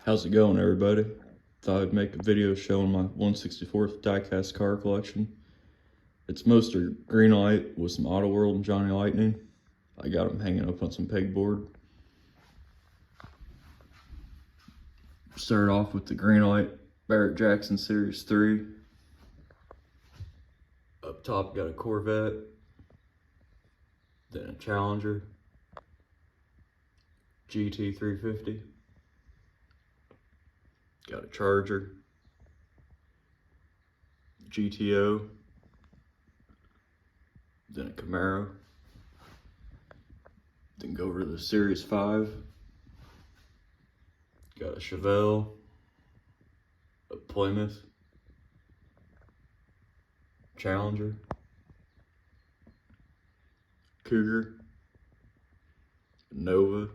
How's it going, everybody? Thought I'd make a video showing my 1/64th diecast car collection. It's mostly Greenlight with some AutoWorld and Johnny Lightning. I got them hanging up on some pegboard. Start off with the Greenlight Barrett Jackson Series 3. Up top got a Corvette, then a Challenger, GT 350. Got a Charger, GTO, then a Camaro. Then go over to the Series 5. Got a Chevelle, a Plymouth, Challenger, Cougar, Nova,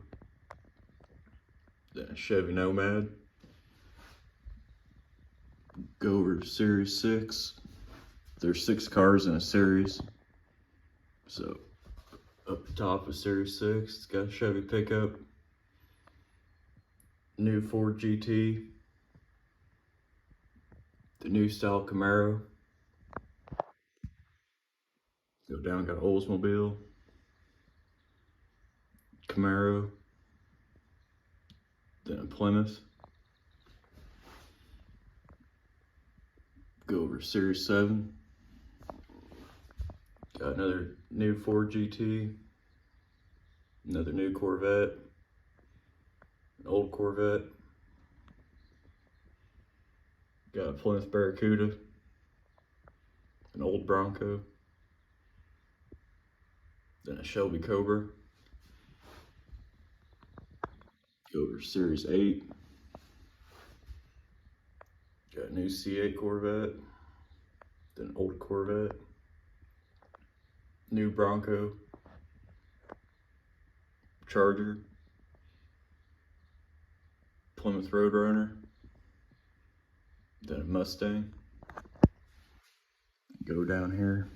then a Chevy Nomad. Go over to Series 6. There's 6 cars in a series. So up the top of Series 6, it's got a Chevy pickup, new Ford GT, the new style Camaro. Go down, got an Oldsmobile, Camaro, then a Plymouth. Go over to Series 7. Got another new Ford GT, another new Corvette, an old Corvette. Got a Plymouth Barracuda, an old Bronco, then a Shelby Cobra. Go over to Series 8. Got a new C8 Corvette, then an old Corvette, new Bronco, Charger, Plymouth Roadrunner, then a Mustang. Go down here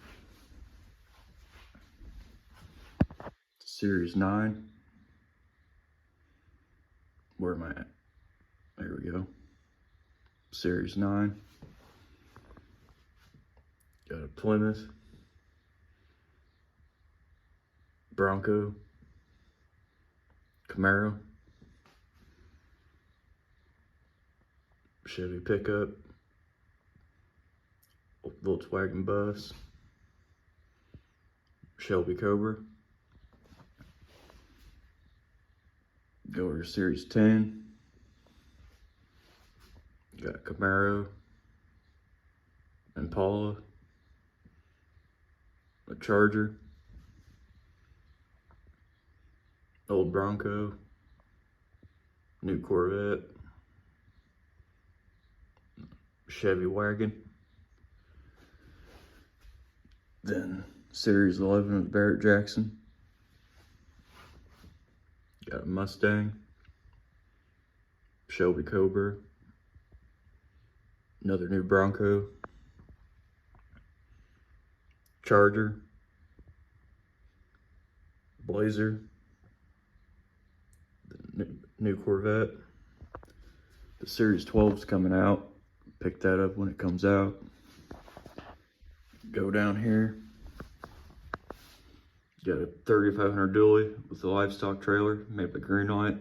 to Series 9. Where am I at? There we go. Series 9. Got a Plymouth, Bronco, Camaro, Chevy pickup, Volkswagen bus, Shelby Cobra. Go over to Series 10. Got a Camaro, Impala, a Charger, old Bronco, new Corvette, Chevy wagon. Then Series 11 of Barrett Jackson. Got a Mustang, Shelby Cobra, another new Bronco, Charger, Blazer, the new Corvette. The Series 12's coming out. Pick that up when it comes out. Go down here. Got a 3500 dually with a livestock trailer made by Greenlight.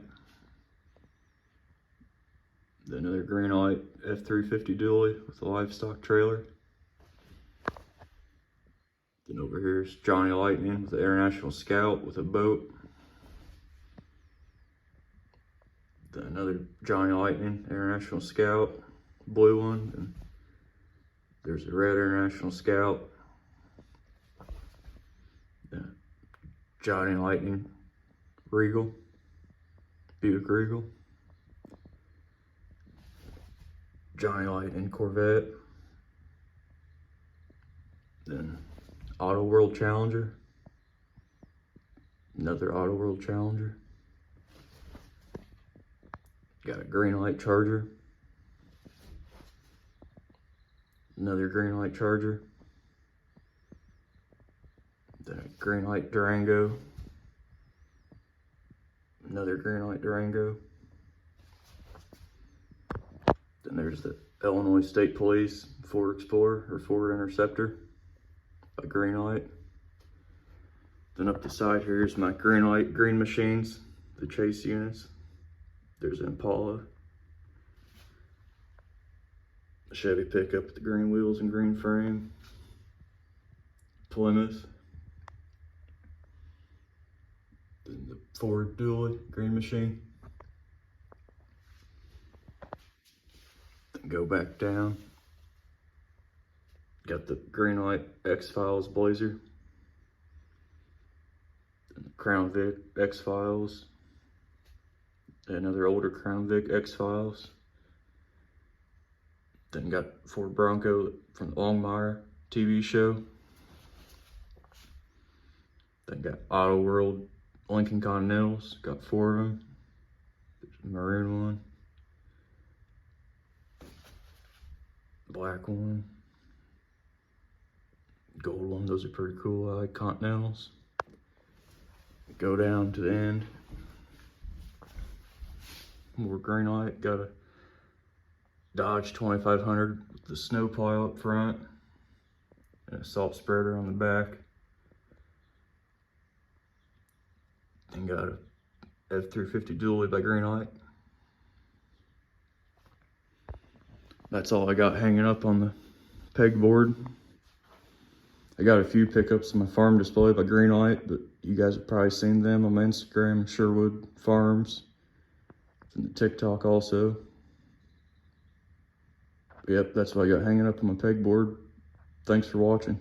Then another Greenlight F350 dually with a livestock trailer. Then over here is Johnny Lightning with the International Scout with a boat. Then another Johnny Lightning International Scout, blue one. And there's a red International Scout. Then Johnny Lightning Regal, Buick Regal. Johnny Lightning Corvette. Then AutoWorld Challenger. Another AutoWorld Challenger. Got a Greenlight Charger. Another Greenlight Charger. Then a Greenlight Durango. Another Greenlight Durango. Then there's the Illinois State Police Ford Explorer or Ford Interceptor by Greenlight. Then up the side here is my Greenlight green machines, the chase units. There's an Impala, a Chevy pickup with the green wheels and green frame, Plymouth, then the Ford Dually green machine. Then go back down. Got the Greenlight X-Files Blazer, then the Crown Vic X-Files, another older Crown Vic X-Files. Then got Ford Bronco from the Longmire TV show. Then got AutoWorld Lincoln Continentals, got 4 of them. There's a maroon one, black one, gold one. Those are pretty cool. I like Continentals. Go down to the end. More Greenlight. Got a Dodge 2500 with the snow pile up front and a salt spreader on the back. Then got a F350 dually by Greenlight. That's all I got hanging up on the pegboard. I got a few pickups on my farm display by Greenlight, but you guys have probably seen them on my Instagram, Sherwood Farms, and the TikTok also. But yep, that's what I got hanging up on my pegboard. Thanks for watching.